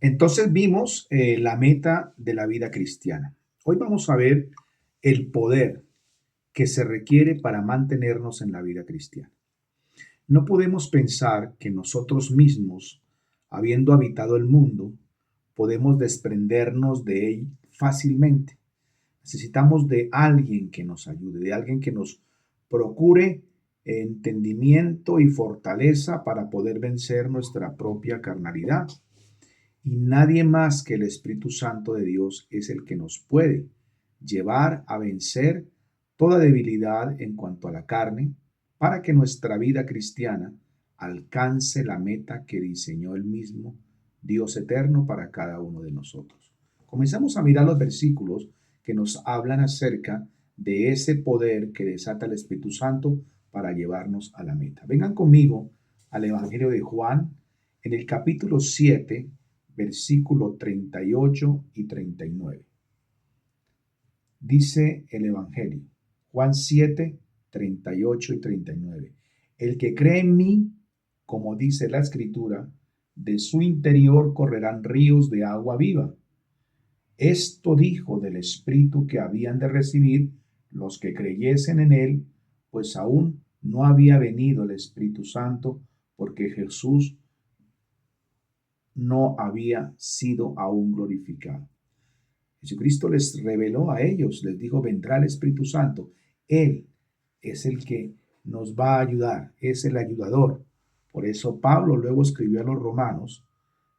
Entonces vimos la meta de la vida cristiana. Hoy vamos a ver el poder que se requiere para mantenernos en la vida cristiana. No podemos pensar que nosotros mismos, habiendo habitado el mundo, podemos desprendernos de él fácilmente. Necesitamos de alguien que nos ayude, de alguien que nos procure entendimiento y fortaleza para poder vencer nuestra propia carnalidad. Y nadie más que el Espíritu Santo de Dios es el que nos puede llevar a vencer toda debilidad en cuanto a la carne, para que nuestra vida cristiana alcance la meta que diseñó el mismo Dios eterno para cada uno de nosotros. Comenzamos a mirar los versículos que nos hablan acerca de ese poder que desata el Espíritu Santo para llevarnos a la meta. Vengan conmigo al Evangelio de Juan en el capítulo 7, versículo 38 y 39. Dice el Evangelio, Juan 7, 38 y 39. El que cree en mí, como dice la Escritura, de su interior correrán ríos de agua viva. Esto dijo del Espíritu que habían de recibir los que creyesen en él, pues aún no había venido el Espíritu Santo, porque Jesús no había sido aún glorificado. Jesucristo les reveló a ellos, les dijo, vendrá el Espíritu Santo. Él es el que nos va a ayudar, es el ayudador. Por eso Pablo luego escribió a los romanos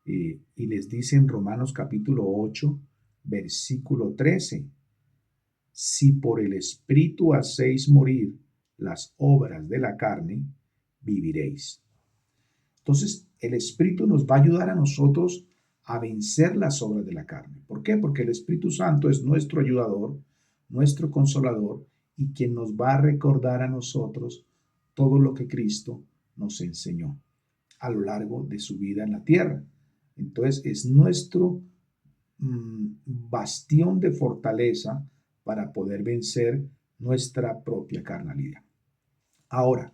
y les dice en Romanos capítulo 8, versículo 13, si por el Espíritu hacéis morir las obras de la carne, viviréis. Entonces, el Espíritu nos va a ayudar a nosotros a vencer las obras de la carne. ¿Por qué? Porque el Espíritu Santo es nuestro ayudador, nuestro consolador y quien nos va a recordar a nosotros todo lo que Cristo nos enseñó a lo largo de su vida en la tierra. Entonces, es nuestro bastión de fortaleza para poder vencer nuestra propia carnalidad. Ahora,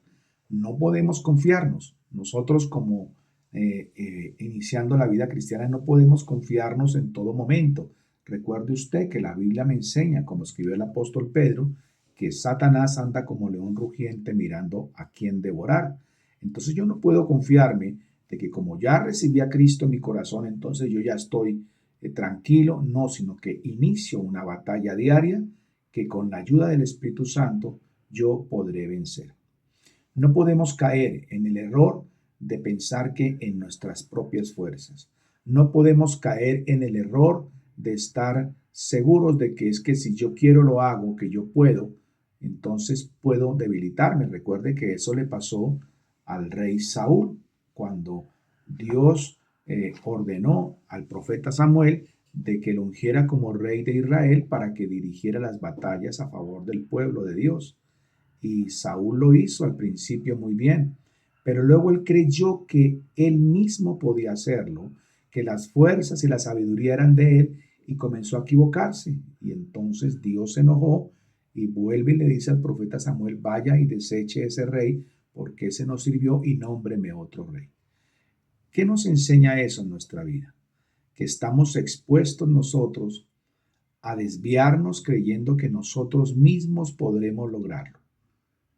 no podemos confiarnos. Nosotros como iniciando la vida cristiana no podemos confiarnos en todo momento. Recuerde usted que la Biblia me enseña, como escribió el apóstol Pedro, que Satanás anda como león rugiente mirando a quién devorar. Entonces yo no puedo confiarme de que como ya recibí a Cristo en mi corazón, entonces yo ya estoy tranquilo. No, sino que inicio una batalla diaria que con la ayuda del Espíritu Santo yo podré vencer. No podemos caer en el error de pensar que en nuestras propias fuerzas. No podemos caer en el error de estar seguros de que es que si yo quiero lo hago, que yo puedo, entonces puedo debilitarme. Recuerde que eso le pasó al rey Saúl cuando Dios ordenó al profeta Samuel de que lo ungiera como rey de Israel para que dirigiera las batallas a favor del pueblo de Dios. Y Saúl lo hizo al principio muy bien, pero luego él creyó que él mismo podía hacerlo, que las fuerzas y la sabiduría eran de él y comenzó a equivocarse. Y entonces Dios se enojó y vuelve y le dice al profeta Samuel, vaya y deseche ese rey porque ese no sirvió y nómbreme otro rey. ¿Qué nos enseña eso en nuestra vida? Que estamos expuestos nosotros a desviarnos creyendo que nosotros mismos podremos lograrlo.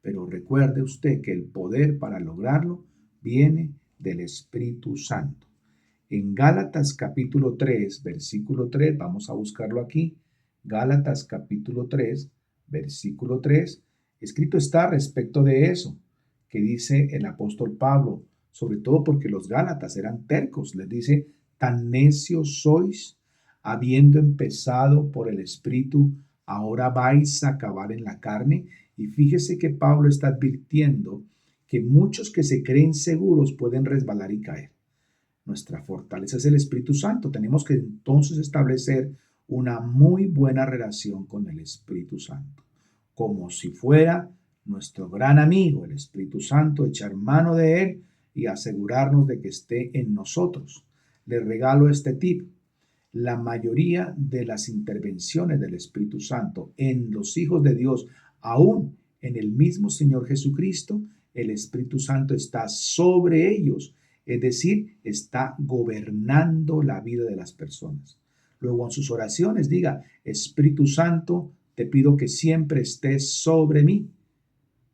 Pero recuerde usted que el poder para lograrlo viene del Espíritu Santo. En Gálatas capítulo 3, versículo 3, vamos a buscarlo aquí. Gálatas capítulo 3, versículo 3, escrito está respecto de eso, que dice el apóstol Pablo, sobre todo porque los Gálatas eran tercos. Les dice, tan necios sois, habiendo empezado por el Espíritu, ahora vais a acabar en la carne. Y fíjese que Pablo está advirtiendo que muchos que se creen seguros pueden resbalar y caer. Nuestra fortaleza es el Espíritu Santo. Tenemos que entonces establecer una muy buena relación con el Espíritu Santo, como si fuera nuestro gran amigo, el Espíritu Santo, echar mano de él y asegurarnos de que esté en nosotros. Les regalo este tip. La mayoría de las intervenciones del Espíritu Santo en los hijos de Dios, aún en el mismo Señor Jesucristo, el Espíritu Santo está sobre ellos, es decir, está gobernando la vida de las personas. Luego en sus oraciones diga, Espíritu Santo, te pido que siempre estés sobre mí,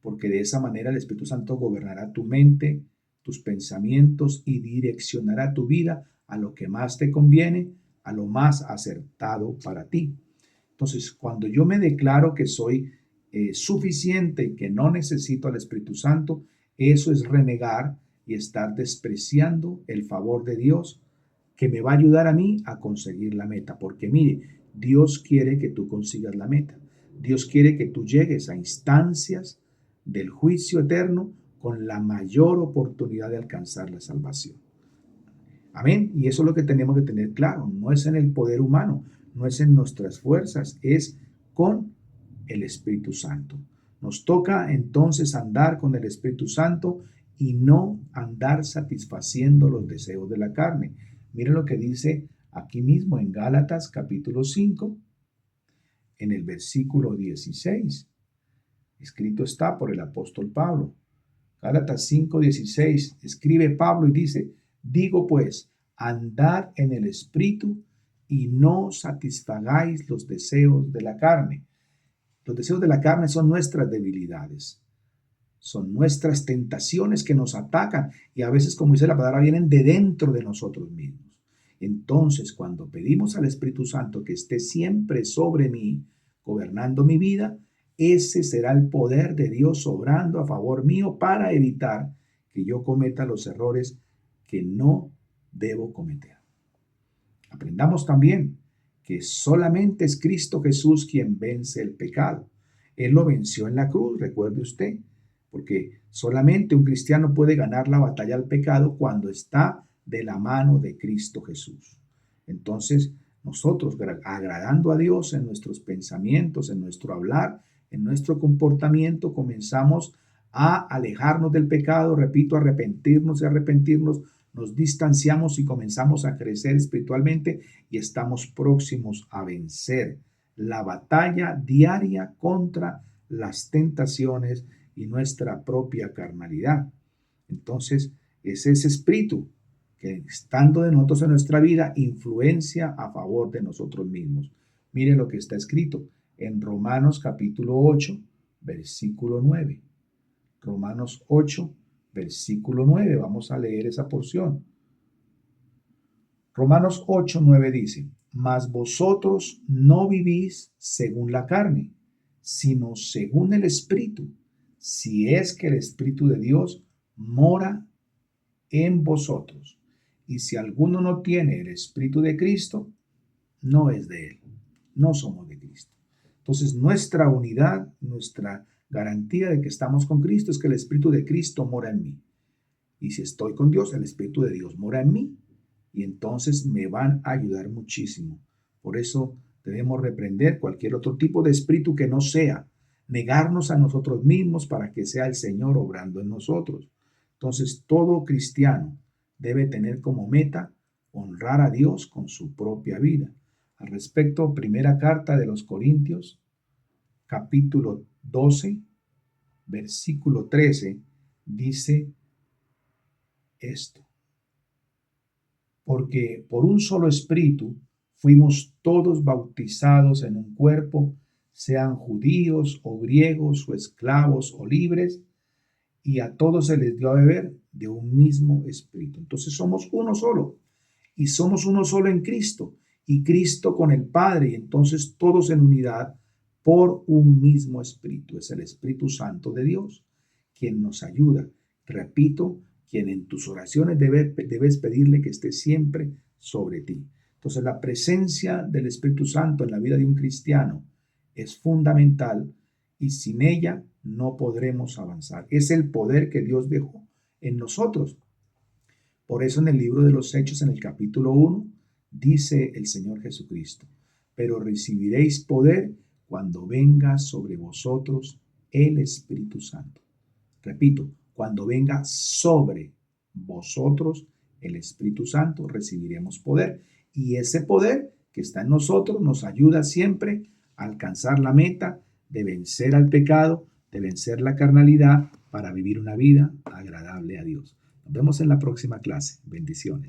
porque de esa manera el Espíritu Santo gobernará tu mente, tus pensamientos y direccionará tu vida a lo que más te conviene, a lo más acertado para ti. Entonces, cuando yo me declaro que soy suficiente y que no necesito al Espíritu Santo, eso es renegar y estar despreciando el favor de Dios que me va a ayudar a mí a conseguir la meta. Porque mire, Dios quiere que tú consigas la meta. Dios quiere que tú llegues a instancias del juicio eterno con la mayor oportunidad de alcanzar la salvación. Amén. Y eso es lo que tenemos que tener claro. No es en el poder humano, no es en nuestras fuerzas, es con el Espíritu Santo. Nos toca entonces andar con el Espíritu Santo y no andar satisfaciendo los deseos de la carne. Miren lo que dice aquí mismo en Gálatas capítulo 5, en el versículo 16. Escrito está por el apóstol Pablo. Gálatas 5:16, escribe Pablo y dice, digo pues, andad en el Espíritu y no satisfagáis los deseos de la carne. Los deseos de la carne son nuestras debilidades, son nuestras tentaciones que nos atacan y a veces, como dice la palabra, vienen de dentro de nosotros mismos. Entonces, cuando pedimos al Espíritu Santo que esté siempre sobre mí, gobernando mi vida, ese será el poder de Dios obrando a favor mío para evitar que yo cometa los errores que no debo cometer. Aprendamos también que solamente es Cristo Jesús quien vence el pecado. Él lo venció en la cruz, recuerde usted, porque solamente un cristiano puede ganar la batalla al pecado cuando está de la mano de Cristo Jesús. Entonces, nosotros, agradando a Dios en nuestros pensamientos, en nuestro hablar, en nuestro comportamiento, comenzamos a alejarnos del pecado, repito, arrepentirnos y arrepentirnos, nos distanciamos y comenzamos a crecer espiritualmente y estamos próximos a vencer la batalla diaria contra las tentaciones y nuestra propia carnalidad. Entonces, es ese espíritu que estando de nosotros en nuestra vida influencia a favor de nosotros mismos. Mire lo que está escrito en Romanos capítulo 8, versículo 9. Romanos 8, versículo 9. Vamos a leer esa porción. Romanos 8, 9 dice, mas vosotros no vivís según la carne, sino según el Espíritu, si es que el Espíritu de Dios mora en vosotros. Y si alguno no tiene el Espíritu de Cristo, no es de él. No somos de Cristo. Entonces, nuestra unidad, nuestra garantía de que estamos con Cristo es que el Espíritu de Cristo mora en mí. Y si estoy con Dios, el Espíritu de Dios mora en mí. Y entonces me van a ayudar muchísimo. Por eso debemos reprender cualquier otro tipo de espíritu que no sea, negarnos a nosotros mismos para que sea el Señor obrando en nosotros. Entonces, todo cristiano debe tener como meta honrar a Dios con su propia vida. Al respecto, primera carta de los Corintios, capítulo 12, versículo 13, dice esto. Porque por un solo espíritu fuimos todos bautizados en un cuerpo, sean judíos o griegos o esclavos o libres, y a todos se les dio a beber de un mismo espíritu. Entonces somos uno solo y somos uno solo en Cristo y Cristo con el Padre, y entonces todos en unidad por un mismo espíritu. Es el Espíritu Santo de Dios quien nos ayuda. Repito, quien en tus oraciones debes pedirle que esté siempre sobre ti. Entonces la presencia del Espíritu Santo en la vida de un cristiano es fundamental y sin ella no podremos avanzar. Es el poder que Dios dejó en nosotros. Por eso en el libro de los Hechos, en el capítulo 1, dice el Señor Jesucristo, pero recibiréis poder cuando venga sobre vosotros el Espíritu Santo. Repito, cuando venga sobre vosotros el Espíritu Santo, recibiremos poder. Y ese poder que está en nosotros nos ayuda siempre a alcanzar la meta de vencer al pecado, de vencer la carnalidad para vivir una vida agradable a Dios. Nos vemos en la próxima clase. Bendiciones.